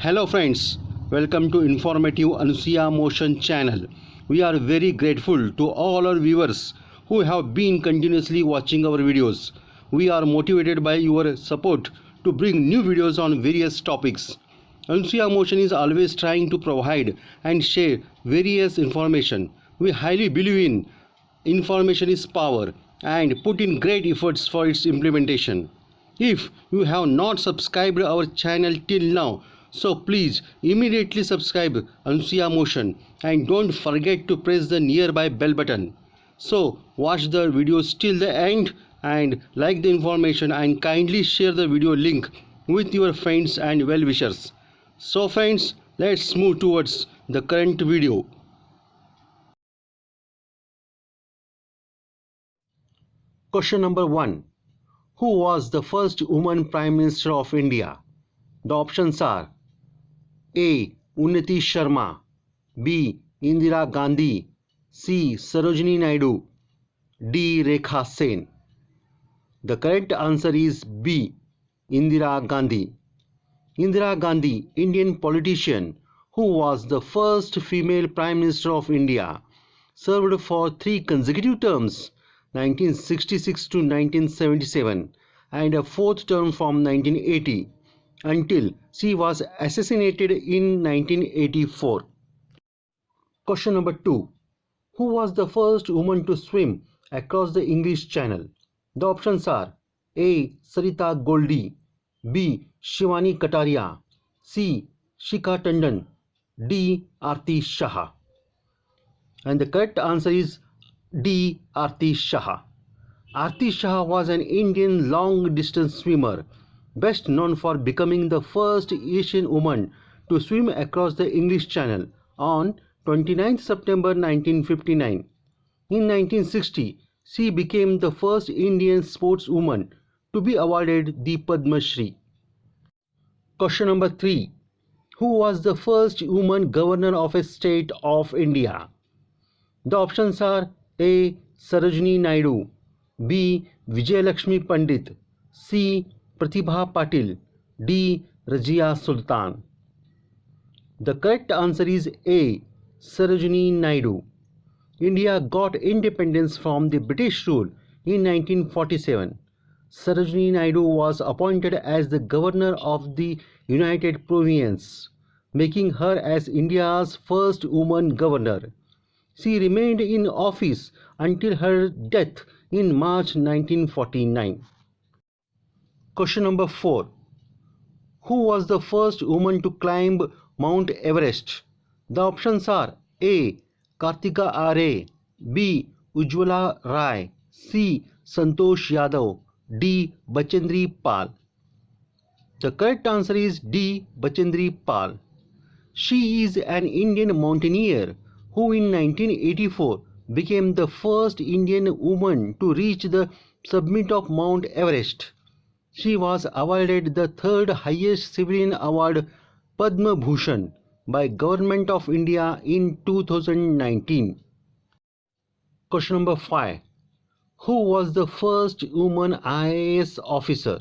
Hello friends, welcome to informative Anasuya Motion channel. We are very grateful to all our viewers who have been continuously watching our videos. We are motivated by your support to bring new videos on various topics. Anasuya Motion is always trying to provide and share various information. We highly believe in information is power and put in great efforts for its implementation. If you have not subscribed our channel till now, so please immediately subscribe Anasuya Motion and don't forget to press the nearby bell button. So watch the videos till the end and like the information and kindly share the video link with your friends and well-wishers. So friends, let's move towards the current video. Question number 1. Who was the first woman Prime Minister of India? The options are A. Unnati Sharma, B. Indira Gandhi, C. Sarojini Naidu, D. Rekha Sen. The correct answer is B. Indira Gandhi. Indira Gandhi, Indian politician who was the first female Prime Minister of India, served for 3 consecutive terms, 1966 to 1977, and a 4th term from 1980 until she was assassinated in 1984. Question number 2. Who was the first woman to swim across the English Channel? The options are A. Sarita Goldie, B. Shivani Kataria, C. Shikha Tandon, D. Aarti Shah. And the correct answer is D. Aarti Shah. Aarti Shah was an Indian long-distance swimmer, best known for becoming the first Asian woman to swim across the English Channel on 29 September 1959. In 1960, she became the first Indian sportswoman to be awarded the Padma Shri. Question number 3. Who was the first woman governor of a state of India? The options are A. Sarojini Naidu, B. Vijayalakshmi Pandit, C. Pratibha Patil, D. Razia Sultan. The correct answer is A. Sarojini Naidu. India got independence from the British rule in 1947. Sarojini Naidu was appointed as the governor of the United Provinces, making her as India's first woman governor. She remained in office until her death in March 1949. Question number 4. Who was the first woman to climb Mount Everest? The options are A. Kartika Aarey, B. Ujjwala Rai, C. Santosh Yadav, D. Bachendri Pal. The correct answer is D. Bachendri Pal. She is an Indian mountaineer who in 1984 became the first Indian woman to reach the summit of Mount Everest. She was awarded the 3rd highest civilian award, Padma Bhushan, by Government of India in 2019. Question number 5. Who was the first woman IAS officer?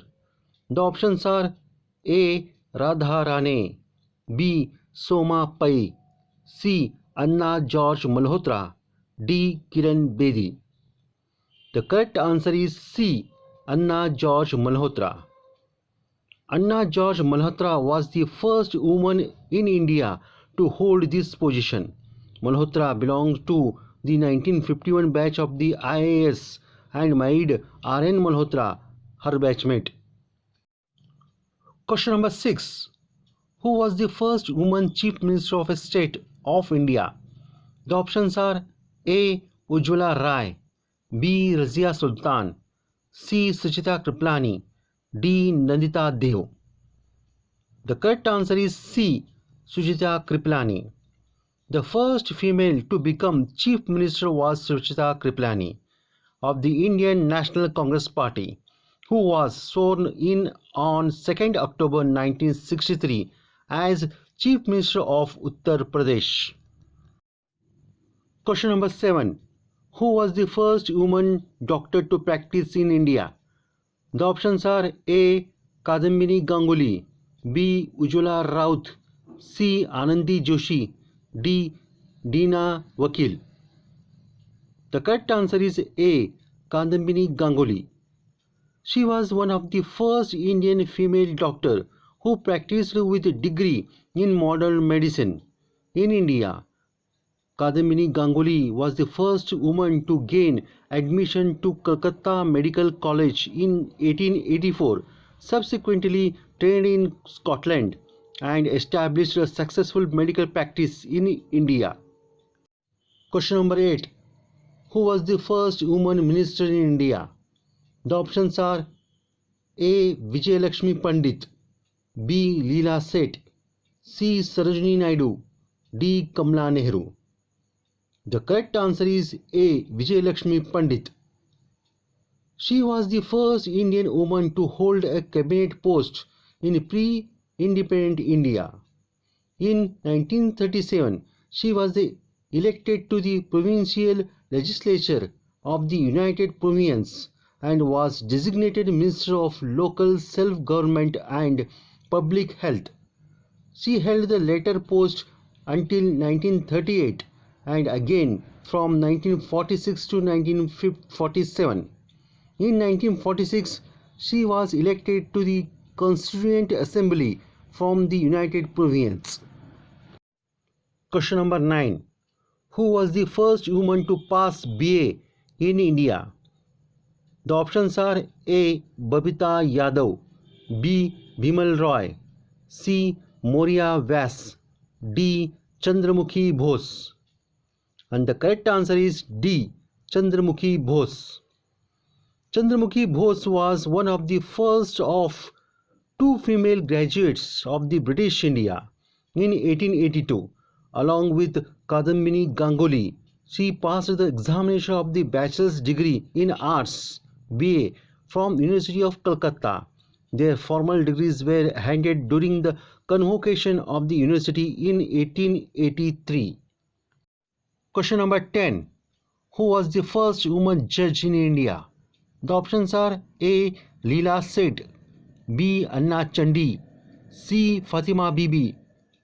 The options are A. Radha Rane, B. Soma Pai, C. Anna George Malhotra, D. Kiran Bedi. The correct answer is C. Anna George Malhotra. Anna George Malhotra was the first woman in India to hold this position. Malhotra belonged to the 1951 batch of the IAS and married R.N. Malhotra, her batchmate. Question number 6. Who was the first woman Chief Minister of a state of India? The options are A. Ujjwala Rai, B. Razia Sultan, C. Suchita Kriplani, D. Nandita Dev. The correct answer is C. Suchita Kriplani. The first female to become Chief Minister was Suchita Kriplani of the Indian National Congress Party, who was sworn in on 2nd October 1963 as Chief Minister of Uttar Pradesh. Question number 7. Who was the first woman doctor to practice in India? The options are A. Kadambini Ganguly, B. Ujjwala Raut, C. Anandi Joshi, D. Deena Vakil. The correct answer is A. Kadambini Ganguly. She was one of the first Indian female doctors who practiced with a degree in modern medicine. In India, Kadambini Ganguly was the first woman to gain admission to Calcutta Medical College in 1884, subsequently trained in Scotland, and established a successful medical practice in India. Question number 8. Who was the first woman minister in India? The options are A. Vijayalakshmi Pandit, B. Leela Seth, C. Sarojini Naidu, D. Kamala Nehru. The correct answer is A. Vijayalakshmi Pandit. She was the first Indian woman to hold a cabinet post in pre-independent India. In 1937, she was elected to the provincial legislature of the United Province and was designated Minister of Local Self-Government and Public Health. She held the latter post until 1938 and again from 1946 to 1947. In 1946, she was elected to the Constituent Assembly from the United Province. Question number 9. Who was the first woman to pass BA in India? The options are A. Babita Yadav, B. Bimal Roy, C. Moria Vyas, D. Chandramukhi Bose. And the correct answer is D. Chandramukhi Bose. Chandramukhi Bose was one of the first of two female graduates of the British India in 1882. Along with Kadambini Ganguly, she passed the examination of the bachelor's degree in arts BA from University of Calcutta. Their formal degrees were handed during the convocation of the university in 1883. Question number 10. Who was the first woman judge in India? The options are A. Leela Seth, B. Anna Chandi, C. Fatima Bibi,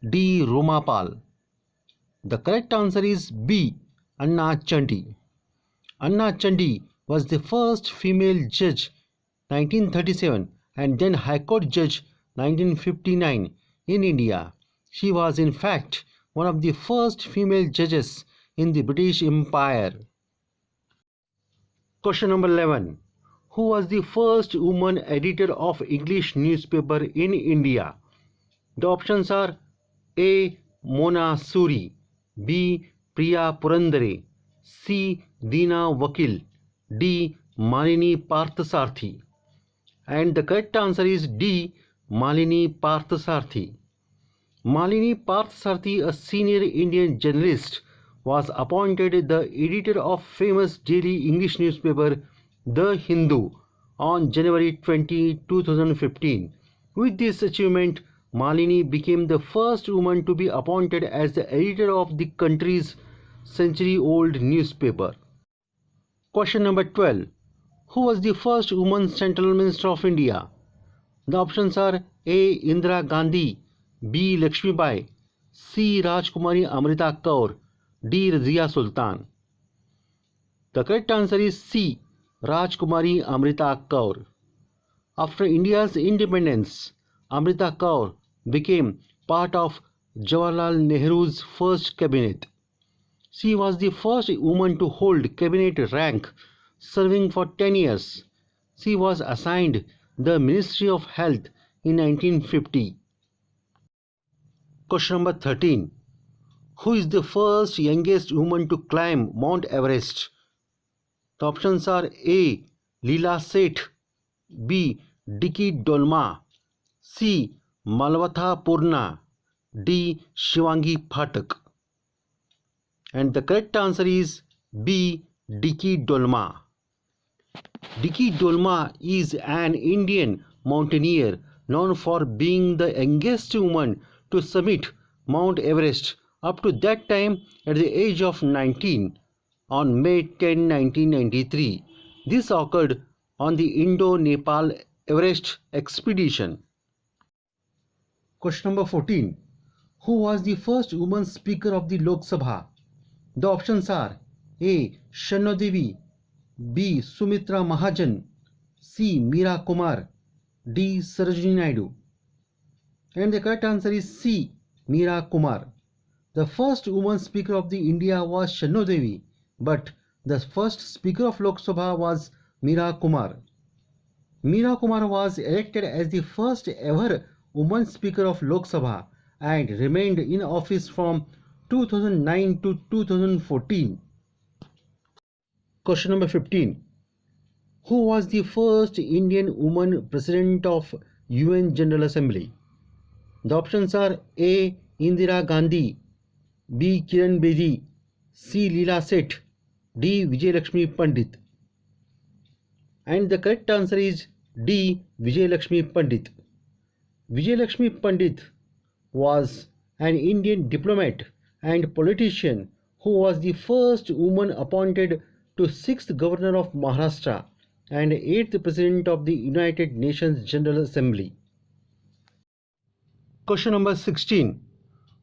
D. Roma Pal. The correct answer is B. Anna Chandi. Anna Chandi was the first female judge 1937 and then High Court judge 1959 in India. She was in fact one of the first female judges in the British Empire. Question number 11. Who was the first woman editor of English newspaper in India? The options are A. Mona Suri, B. Priya Purandare, C. Deena Vakil, D. Malini Parthasarthi. And the correct answer is D. Malini Parthasarthi. Malini Parthasarthi, a senior Indian journalist, was appointed the editor of famous daily English newspaper The Hindu on January 20, 2015. With this achievement, Malini became the first woman to be appointed as the editor of the country's century-old newspaper. Question number 12. Who was the first woman Central Minister of India? The options are A. Indira Gandhi, B. Lakshmibai, C. Rajkumari Amrita Kaur, D. Razia Sultan. The correct answer is C. Rajkumari Amrita Kaur. After India's independence, Amrita Kaur became part of Jawaharlal Nehru's first cabinet. She was the first woman to hold cabinet rank, serving for 10 years. She was assigned the Ministry of Health in 1950. Question number 13. Who is the first youngest woman to climb Mount Everest? The options are A. Leela Seth, B. Dicky Dolma, C. Malwatha Purna, D. Shivangi Phatak. And the correct answer is B. Dicky Dolma. Dicky Dolma is an Indian mountaineer known for being the youngest woman to summit Mount Everest up to that time at the age of 19 on May 10, 1993. This occurred on the Indo-Nepal Everest expedition. Question number 14. Who was the first woman Speaker of the Lok Sabha? The options are A. Shanno Devi, B. Sumitra Mahajan, C. Meera Kumar, D. Sarojini Naidu. And the correct answer is C. Meera Kumar. The first woman Speaker of the India was Shanno Devi, but the first Speaker of Lok Sabha was Meera Kumar. Meera Kumar was elected as the first ever woman Speaker of Lok Sabha and remained in office from 2009 to 2014. Question number 15. Who was the first Indian woman President of UN General Assembly? The options are A. Indira Gandhi, B. Kiran Bedi, C. Leela Seth, D. Vijayalakshmi Pandit. And the correct answer is D. Vijayalakshmi Pandit. Vijayalakshmi Pandit was an Indian diplomat and politician who was the first woman appointed to 6th Governor of Maharashtra and 8th President of the United Nations General Assembly. Question number 16.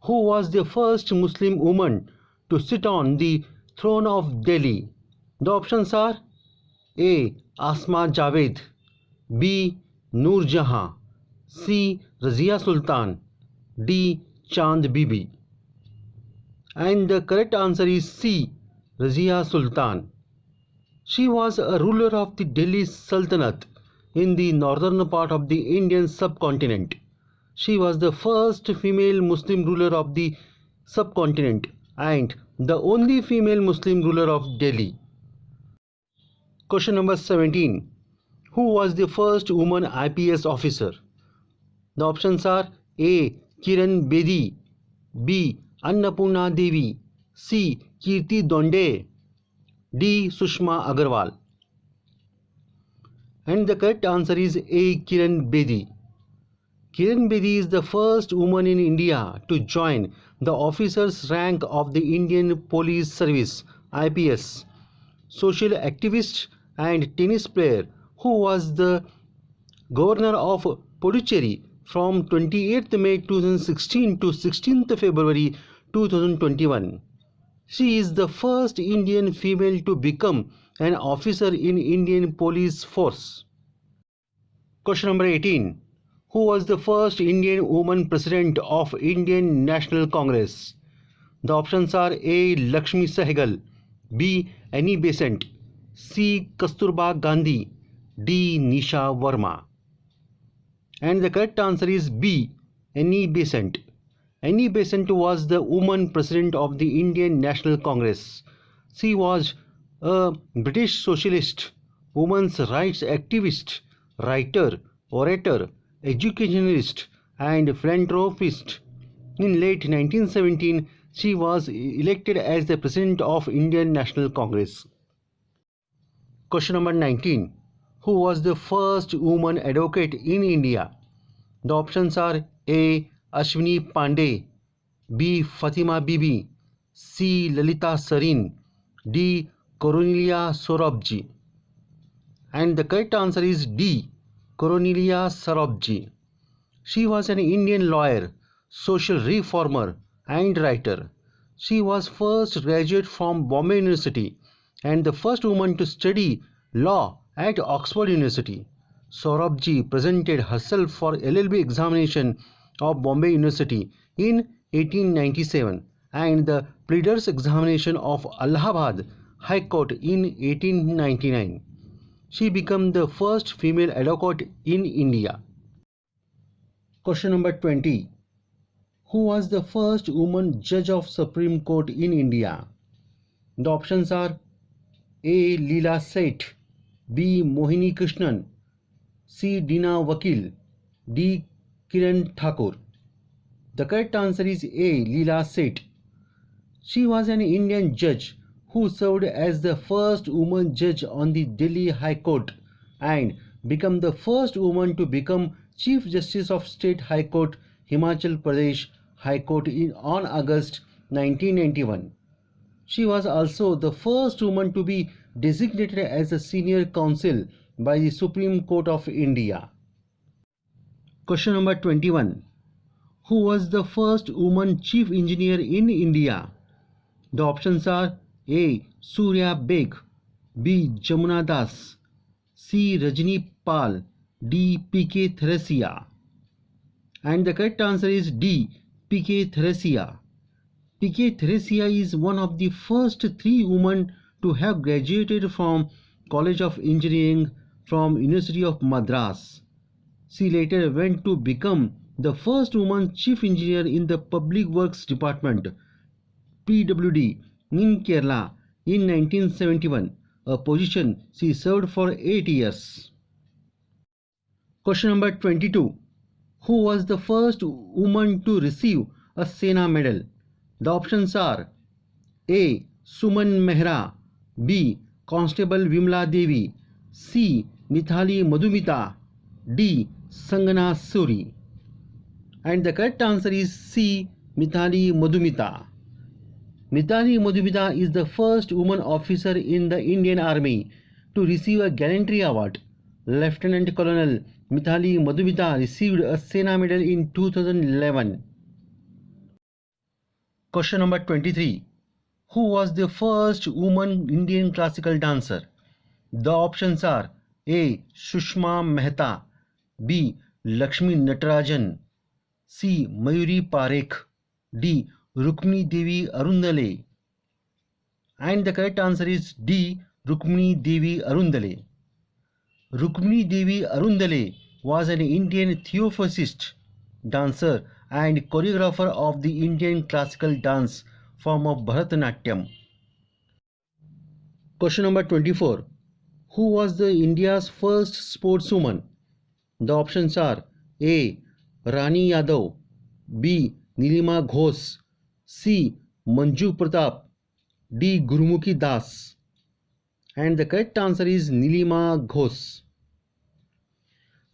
Who was the first Muslim woman to sit on the throne of Delhi? The options are A. Asma Javed, B. Noor Jahan, C. Razia Sultan, D. Chand Bibi. And the correct answer is C. Razia Sultan. She was a ruler of the Delhi Sultanate in the northern part of the Indian subcontinent. She was the first female Muslim ruler of the subcontinent and the only female Muslim ruler of Delhi. Question number 17. Who was the first woman IPS officer? The options are A. Kiran Bedi, B. Annapurna Devi, C. Kirti Donde, D. Sushma Agarwal. And the correct answer is A. Kiran Bedi. Kiran Bedi is the first woman in India to join the officers' rank of the Indian Police Service IPS. Social activist and tennis player who was the Governor of Puducherry from 28th May 2016 to 16th February 2021. She is the first Indian female to become an officer in Indian Police Force. Question number 18. Who was the first Indian woman President of Indian National Congress? The options are A. Lakshmi Sehgal, B. Annie Besant, C. Kasturba Gandhi, D. Nisha Verma. And the correct answer is B. Annie Besant. Annie Besant was the woman president of the Indian National Congress. She was a British socialist, women's rights activist, writer, orator, educationalist and philanthropist. In late 1917, she was elected as the president of Indian National Congress. Question number 19. Who was the first woman advocate in India? The options are A. Ashwini Pandey, B. Fatima Bibi, C. Lalita Sarin, D. Cornelia Sorabji. And the correct answer is D. Cornelia Sorabji. She was an Indian lawyer, social reformer and writer. She was first graduate from Bombay University and the first woman to study law at Oxford University. Sorabji presented herself for LLB examination of Bombay University in 1897 and the pleaders examination of Allahabad High Court in 1899. She became the first female advocate in India. Question number 20. Who was the first woman judge of Supreme Court in India? The options are A. Leela Seth, B. Mohini Krishnan, C. Dina Vakil, D. Kiran Thakur. The correct answer is A. Leela Seth. She was an Indian judge who served as the first woman judge on the Delhi High Court and became the first woman to become Chief Justice of State High Court, Himachal Pradesh High Court on August 1991. She was also the first woman to be designated as a senior counsel by the Supreme Court of India. Question number 21. Who was the first woman chief engineer in India? The options are A. Surya Beg, B. Jamuna Das, C. Rajni Pal, D. P.K. Thresia. And the correct answer is D. P.K. Thresia. P.K. Thresia is one of the first three women to have graduated from College of Engineering from University of Madras. She later went to become the first woman chief engineer in the Public Works Department (PWD) in Kerala in 1971, a position she served for 8 years. Question number 22. Who was the first woman to receive a Sena Medal? The options are A. Suman Mehra, B. Constable Vimla Devi, C. Mithali Madhumita, D. Sangana Suri. And the correct answer is C. Mithali Madhumita. Mithali Madhumita is the first woman officer in the Indian Army to receive a gallantry award. Lieutenant Colonel Mithali Madhumita received a Sena Medal in 2011. Question number 23. Who was the first woman Indian classical dancer? The options are A. Sushma Mehta, B. Lakshmi Natarajan, C. Mayuri Parekh, D. Rukmini Devi Arundale. And the correct answer is D. Rukmini Devi Arundale. Rukmini Devi Arundale was an Indian theosophist, dancer and choreographer of the Indian classical dance form of Bharat Natyam. Question number 24. Who was the India's first sportswoman? The options are A. Rani Yadav, B. Nilima Ghosh, C. Manju Pratap, D. Gurumukhi Das. And the correct answer is Nilima Ghosh.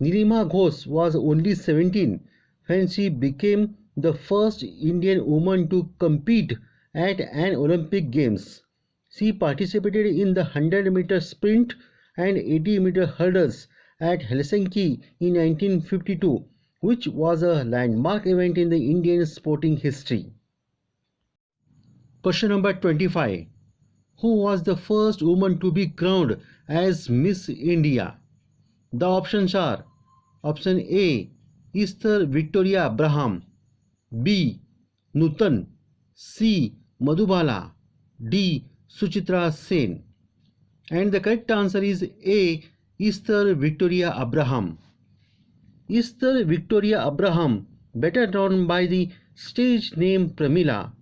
Nilima Ghosh was only 17 when she became the first Indian woman to compete at an Olympic Games. She participated in the 100-meter sprint and 80-meter hurdles at Helsinki in 1952, which was a landmark event in the Indian sporting history. Question number 25. Who was the first woman to be crowned as Miss India? The options are option A. Esther Victoria Abraham, B. Nutan, C. Madhubala, D. Suchitra Sen. And the correct answer is A. Esther Victoria Abraham. Esther Victoria Abraham, better known by the stage name Pramila,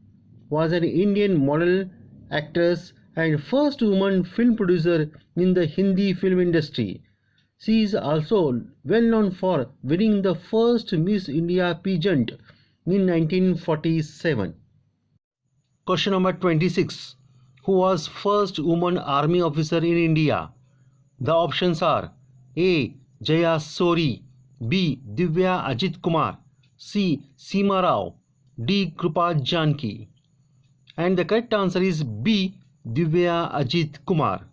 was an Indian model, actress and first woman film producer in the Hindi film industry. She is also well known for winning the first Miss India pageant in 1947. Question number 26. Who was first woman army officer in India? The options are A. Jaya Sori, B. Divya Ajit Kumar, C. Seema Rao, D. Krupa Janki. And the correct answer is B. Divya Ajit Kumar.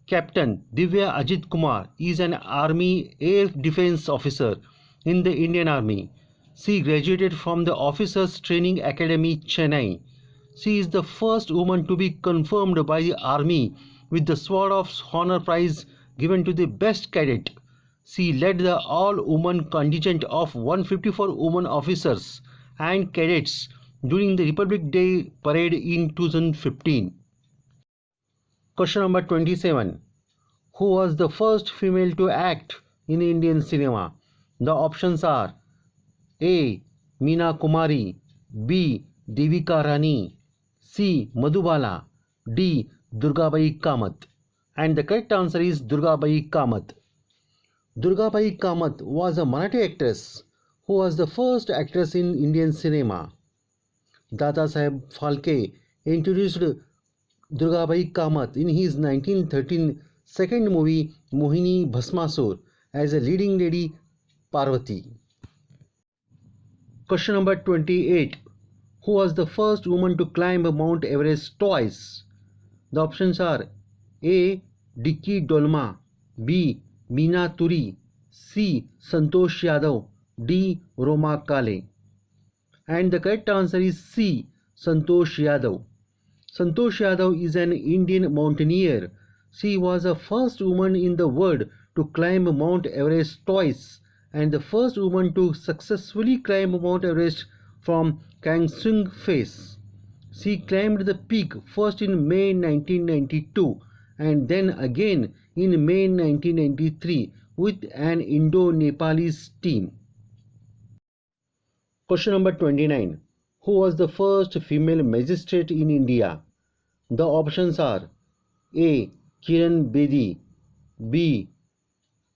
Captain Divya Ajit Kumar is an Army Air Defence Officer in the Indian Army. She graduated from the Officers Training Academy, Chennai. She is the first woman to be confirmed by the Army with the Sword of Honor Prize given to the best cadet. She led the all-woman contingent of 154 women officers and cadets during the Republic Day parade in 2015. Question number 27. Who was the first female to act in Indian cinema? The options are A. Meena Kumari, B. Devika Rani, C. Madhubala, D. Durgabai Kamath. And the correct answer is Durgabai Kamath. Durgabai Kamath was a Marathi actress who was the first actress in Indian cinema. Dada Saheb Phalke introduced Durgabai Kamath in his 1913 second movie Mohini Bhasmasur as a leading lady Parvati. Question number 28. Who was the first woman to climb Mount Everest twice? The options are A. Dicky Dolma, B. Meena Turi, C. Santosh Yadav, D. Roma Kale. And the correct answer is C. Santosh Yadav. Santosh Yadav is an Indian mountaineer. She was the first woman in the world to climb Mount Everest twice and the first woman to successfully climb Mount Everest from Kangsung face. She climbed the peak first in May 1992 and then again in May 1993 with an Indo-Nepalese team. Question number 29. Who was the first female magistrate in India? The options are A. Kiran Bedi, B.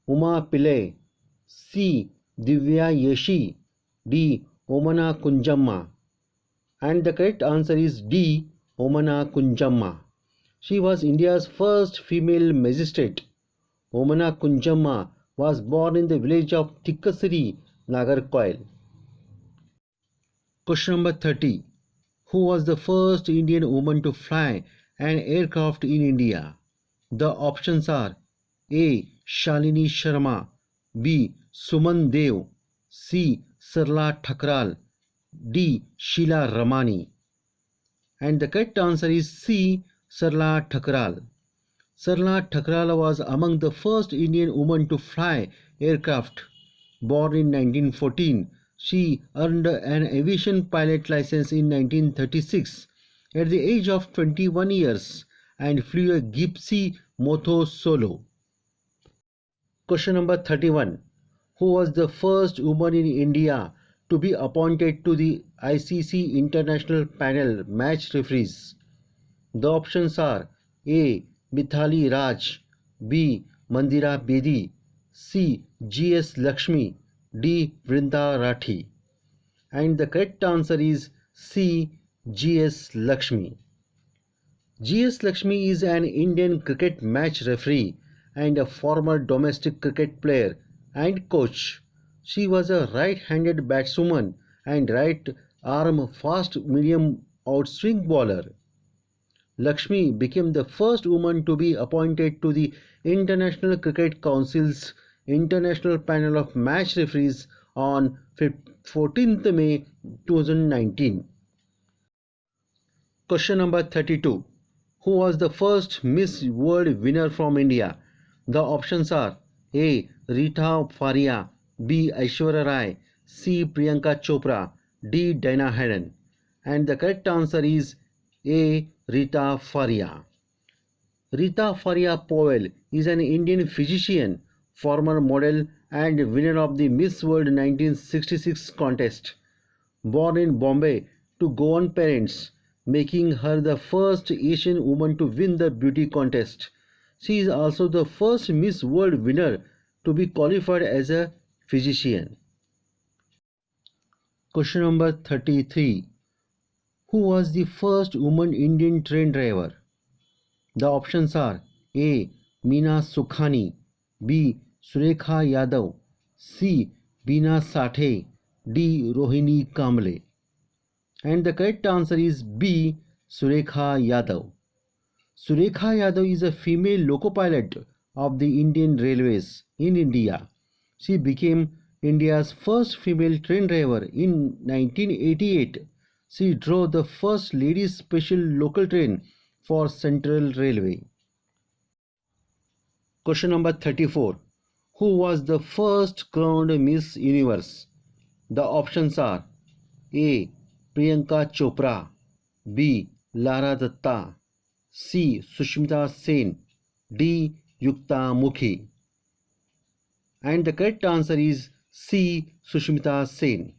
Uma Pillai, C. Divya Yeshi, D. Omana Kunjamma. And the correct answer is D. Omana Kunjamma. She was India's first female magistrate. Omana Kunjamma was born in the village of Tikkasiri, Nagarcoil. Question number 30. Who was the first Indian woman to fly an aircraft in India? The options are A. Shalini Sharma, B. Suman Dev, C. Sarla Thakral, D. Sheila Ramani. And the correct answer is C. Sarla Thakral. Sarla Thakral was among the first Indian women to fly aircraft. Born in 1914, she earned an aviation pilot license in 1936 at the age of 21 years and flew a Gipsy Moto solo. Question number 31. Who was the first woman in India to be appointed to the ICC International Panel match referees? The options are A. Mithali Raj, B. Mandira Bedi, C. G.S. Lakshmi, D. Vrinda Rathi. And the correct answer is C. G.S. Lakshmi. G.S. Lakshmi is an Indian cricket match referee and a former domestic cricket player and coach. She was a right-handed batswoman and right-arm fast medium outswing bowler. Lakshmi became the first woman to be appointed to the International Cricket Council's International Panel of Match Referees on 14th May 2019. Question number 32. Who was the first Miss World winner from India? The options are A. Rita Faria, B. Aishwarya Rai, C. Priyanka Chopra, D. Dina Hayden. And the correct answer is A. Rita Faria. Rita Faria Powell is an Indian physician, former model and winner of the Miss World 1966 contest. Born in Bombay to Goan parents, making her the first Asian woman to win the beauty contest. She is also the first Miss World winner to be qualified as a physician. Question number 33. Who was the first woman Indian train driver? The options are A. Meena Sukhani, B. Surekha Yadav, C. Beena Sathe, D. Rohini Kamble. And the correct answer is B. Surekha Yadav. Surekha Yadav is a female loco-pilot of the Indian Railways in India. She became India's first female train driver in 1988. She drove the first ladies special local train for Central Railway. Question number 34. Who was the first crowned Miss Universe? The options are A. Priyanka Chopra, B. Lara Datta, C. Sushmita Sen, D. Yukta Mukhi. And the correct answer is C. Sushmita Sen.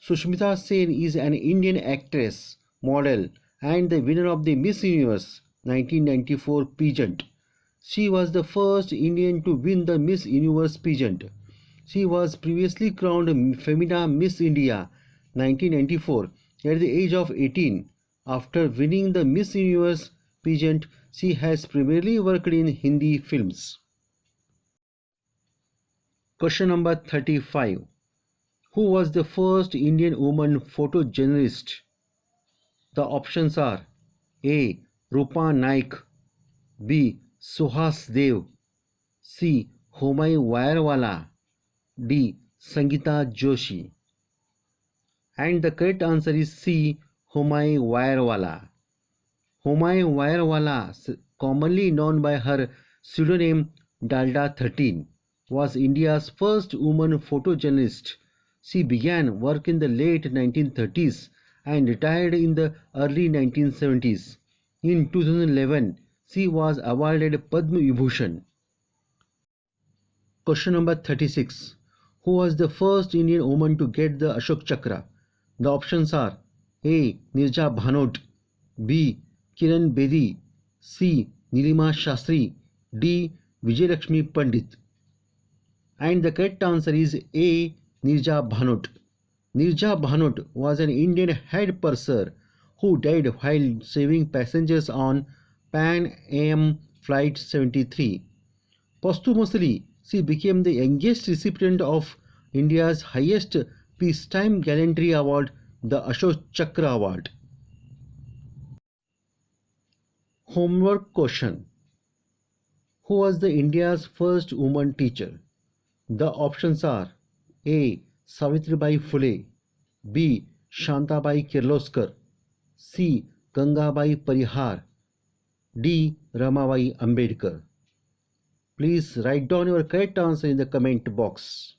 Sushmita Sen is an Indian actress, model, and the winner of the Miss Universe 1994 pageant. She was the first Indian to win the Miss Universe pageant. She was previously crowned Femina Miss India 1994 at the age of 18. After winning the Miss Universe pageant, she has primarily worked in Hindi films. Question number 35. Who was the first Indian woman photojournalist? The options are A. Rupa Naik, B. Suhas Dev, C. Homai Wayarwala, D. Sangeeta Joshi. And the correct answer is C. Homai Wirewala. Homai Wirewala, commonly known by her pseudonym Dalda 13, was India's first woman photojournalist. She began work in the late 1930s and retired in the early 1970s. In 2011, she was awarded Padma Vibhushan. Question number 36. Who was the first Indian woman to get the Ashok Chakra? The options are A. Nirja Bhanot, B. Kiran Bedi, C. Nilima Shastri, D. Vijayalakshmi Pandit. And the correct answer is A. Nirja Bhanot. Nirja Bhanot was an Indian head purser who died while saving passengers on Pan Am Flight 73. Posthumously, she became the youngest recipient of India's highest peacetime gallantry award, the Ashok Chakra Award. Homework question. Who was the India's first woman teacher? The options are A. Savitribai Phule, B. Shantabai Kirloskar, C. Gangabai Parihar, D. Ramabai Ambedkar. Please write down your correct answer in the comment box.